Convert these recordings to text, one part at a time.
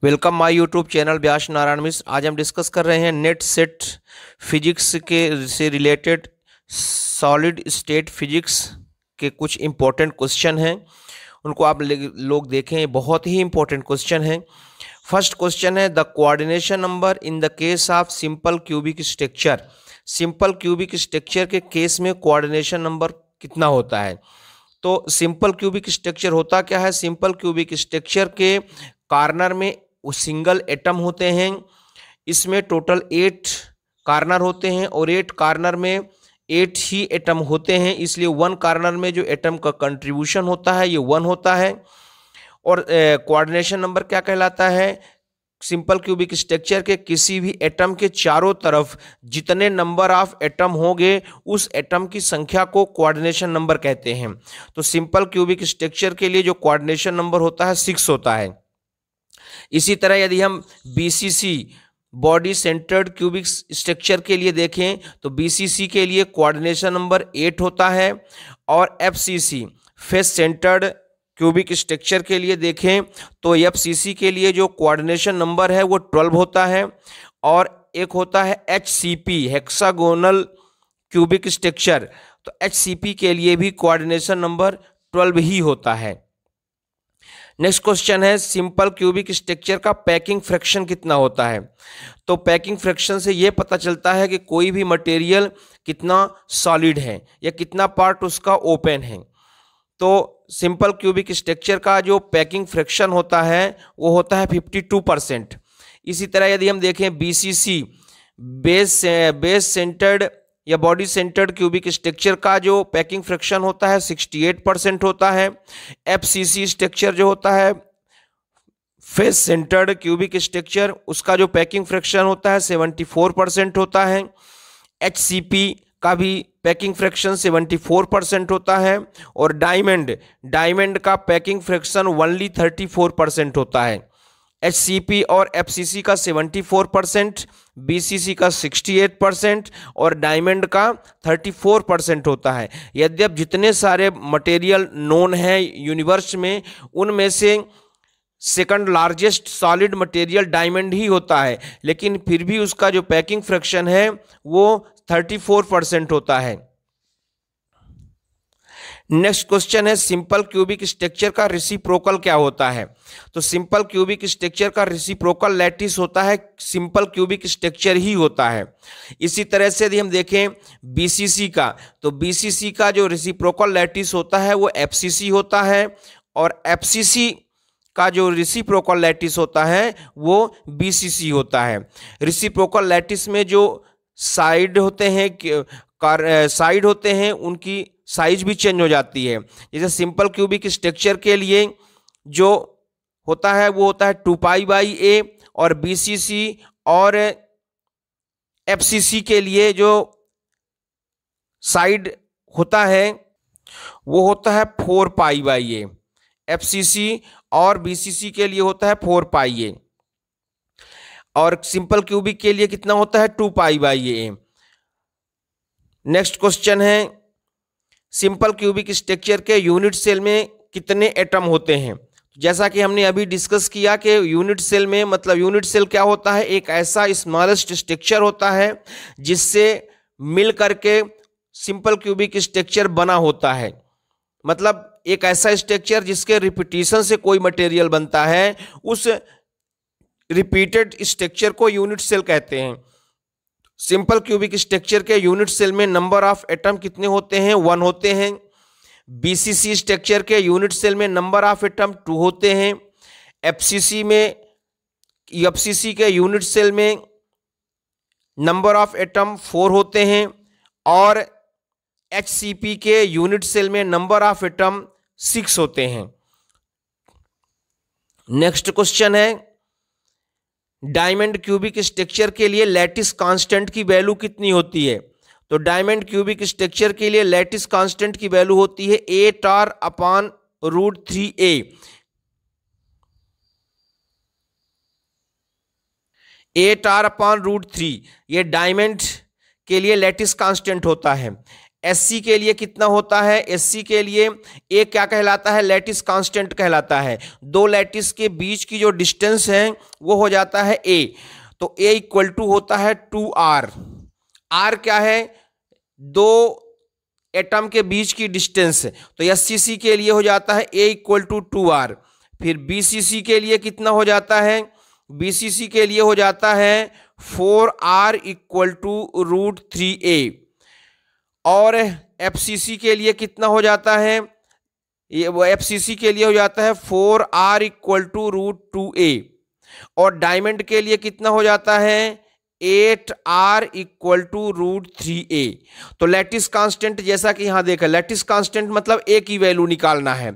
Welcome my YouTube channel व्यास नारायण मिश्र। आज हम discuss कर रहे हैं नेट सेट फिजिक्स के से रिलेटेड सॉलिड स्टेट फिजिक्स के कुछ इम्पोर्टेंट क्वेश्चन हैं, उनको आप लोग देखें। बहुत ही इम्पोर्टेंट क्वेश्चन है। फर्स्ट क्वेश्चन है, the coordination number in the case of simple cubic structure. Simple cubic structure के केस में कोऑर्डिनेशन नंबर कितना होता है? तो सिंपल क्यूबिक स्ट्रक्चर होता क्या है? सिंपल क्यूबिक स्ट्रक्चर के कॉर्नर में सिंगल एटम होते हैं। इसमें टोटल 8 कॉर्नर होते हैं और 8 कॉर्नर में 8 ही एटम होते हैं, इसलिए 1 कॉर्नर में जो एटम का कंट्रीब्यूशन होता है ये 1 होता है। और कोऑर्डिनेशन नंबर क्या कहलाता है? सिंपल क्यूबिक स्ट्रक्चर के किसी भी एटम के चारों तरफ जितने नंबर ऑफ एटम होंगे उस एटम की संख्या को कोऑर्डिनेशन नंबर कहते हैं। तो सिंपल क्यूबिक स्ट्रक्चर के लिए जो कोऑर्डिनेशन नंबर होता है 6 होता है। इसी तरह यदि हम BCC body centred cubic structure के लिए देखें तो BCC के लिए कोऑर्डिनेशन नंबर 8 होता है। और FCC face centred cubic structure के लिए देखें तो FCC के लिए जो कोऑर्डिनेशन नंबर है वो 12 होता है। और एक होता है HCP हेक्सागोनल क्यूबिक स्ट्रक्चर, तो HCP के लिए भी कोऑर्डिनेशन नंबर 12 ही होता है। नेक्स्ट क्वेश्चन है, सिंपल क्यूबिक स्ट्रक्चर का पैकिंग फ्रैक्शन कितना होता है? तो पैकिंग फ्रैक्शन से यह पता चलता है कि कोई भी मटेरियल कितना सॉलिड है या कितना पार्ट उसका ओपन है। तो सिंपल क्यूबिक स्ट्रक्चर का जो पैकिंग फ्रैक्शन होता है वो होता है 52%। इसी तरह यदि हम देखें BCC बेस सेंटर्ड या बॉडी सेंटर्ड क्यूबिक स्ट्रक्चर का जो पैकिंग फ्रैक्शन होता है 68% होता है। FCC स्ट्रक्चर जो होता है फेस सेंटर्ड क्यूबिक स्ट्रक्चर, उसका जो पैकिंग फ्रैक्शन होता है 74% होता है। HCP का भी पैकिंग फ्रैक्शन 74% होता है। और डायमंड का पैकिंग फ्रैक्शन ओनली 34% होता है। HCP और FCC का 74%, BCC का 68% और डायमंड का 34% होता है। यद्यप जितने सारे मटेरियल नोन है यूनिवर्स में उनमें से second largest solid material diamond ही होता है, लेकिन फिर भी उसका जो पैकिंग फ्रैक्शन है वो 34% होता है। नेक्स्ट क्वेश्चन है, सिंपल क्यूबिक स्ट्रक्चर का रेसिप्रोकल क्या होता है? तो सिंपल क्यूबिक स्ट्रक्चर का रेसिप्रोकल लैटिस होता है, सिंपल क्यूबिक स्ट्रक्चर ही होता है। इसी तरह से यदि हम देखें BCC का, तो BCC का जो रेसिप्रोकल लैटिस होता है वो FCC होता है। और FCC का जो रेसिप्रोकल लैटिस होता है वो BCC होता है। रेसिप्रोकल लैटिस में जो साइड होते हैं उनकी साइज भी चेंज हो जाती है। जैसे सिंपल क्यूबिक स्ट्रक्चर के लिए जो होता है वो होता है 2π/a, और BCC और FCC के लिए जो साइड होता है वो होता है 4π/a। FCC और BCC के लिए होता है 4π/a और सिंपल क्यूबिक के लिए कितना होता है 2π/a। नेक्स्ट क्वेश्चन है, सिंपल क्यूबिक स्ट्रक्चर के यूनिट सेल में कितने एटम होते हैं? जैसा कि हमने अभी डिस्कस किया कि यूनिट सेल में मतलब यूनिट सेल क्या होता है? एक ऐसा स्मॉलेस्ट स्ट्रक्चर होता है जिससे मिल करके सिंपल क्यूबिक स्ट्रक्चर बना होता है। मतलब एक ऐसा स्ट्रक्चर जिसके रिपीटिशन से कोई मटेरियल बनता है, उस रिपीटेड स्ट्रक्चर को यूनिट सेल कहते हैं। सिंपल क्यूबिक स्ट्रक्चर के यूनिट सेल में नंबर ऑफ एटम कितने होते हैं? 1 होते हैं। BCC स्ट्रक्चर के यूनिट सेल में नंबर ऑफ एटम 2 होते हैं। FCC के यूनिट सेल में नंबर ऑफ एटम 4 होते हैं। और HCP के यूनिट सेल में नंबर ऑफ एटम 6 होते हैं। नेक्स्ट क्वेश्चन है, डायमंड क्यूबिक स्ट्रक्चर के लिए लैटिस कांस्टेंट की वैल्यू कितनी होती है? तो डायमंड क्यूबिक स्ट्रक्चर के लिए लैटिस कांस्टेंट की वैल्यू होती है 8r/√3a। 8r/√3 ये डायमंड के लिए लैटिस कांस्टेंट होता है। SC के लिए कितना होता है, SC के लिए ए क्या कहलाता है, लैटिस कांस्टेंट कहलाता है। दो लैटिस के बीच की जो डिस्टेंस है वो हो जाता है ए, तो ए इक्वल टू होता है 2r। r क्या है, दो एटम के बीच की डिस्टेंस, तो SCC के लिए हो जाता है a इक्वल टू 2r। फिर BCC के लिए कितना हो जाता है, BCC के लिए हो जाता है 4r इक्वल टू √3a। और FCC के लिए कितना हो जाता है, ये FCC के लिए हो जाता है 4r इक्वल टू √2a। और डायमंड के लिए कितना हो जाता है 8r इक्वल टू √3a। तो लैटिस कांस्टेंट जैसा कि यहां देखा, लैटिस कांस्टेंट मतलब a की वैल्यू निकालना है,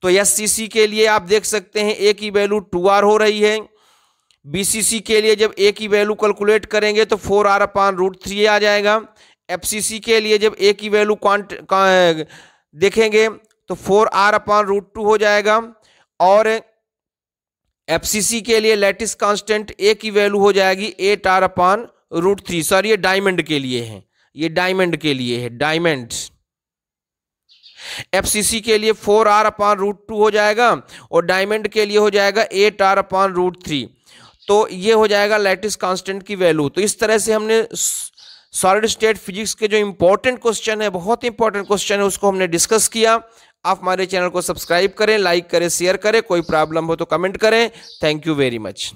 तो SCC के लिए आप देख सकते हैं a की वैल्यू 2r हो रही है। BCC के लिए जब a की वैल्यू कैलकुलेट करेंगे तो 4r अपान √3a आ जाएगा। FCC के लिए जब a की वैल्यू देखेंगे तो 4r अपान √2 हो जाएगा। और FCC के लिए लैटिस कांस्टेंट a की वैल्यू हो जाएगी 8r अपान √3। सॉरी ये डायमंड के लिए है, ये डायमंड के लिए है, डायमंड। FCC के लिए 4r अपान √2 हो जाएगा और डायमंड के लिए हो जाएगा 8r अपान √3। तो ये हो जाएगा लैटिस कांस्टेंट की वैल्यू। तो इस तरह से हमने सॉलिड स्टेट फिजिक्स के जो इंपॉर्टेंट क्वेश्चन है, बहुत इंपॉर्टेंट क्वेश्चन है, उसको हमने डिस्कस किया। आप हमारे चैनल को सब्सक्राइब करें, लाइक करें, शेयर करें। कोई प्रॉब्लम हो तो कमेंट करें। Thank you very much.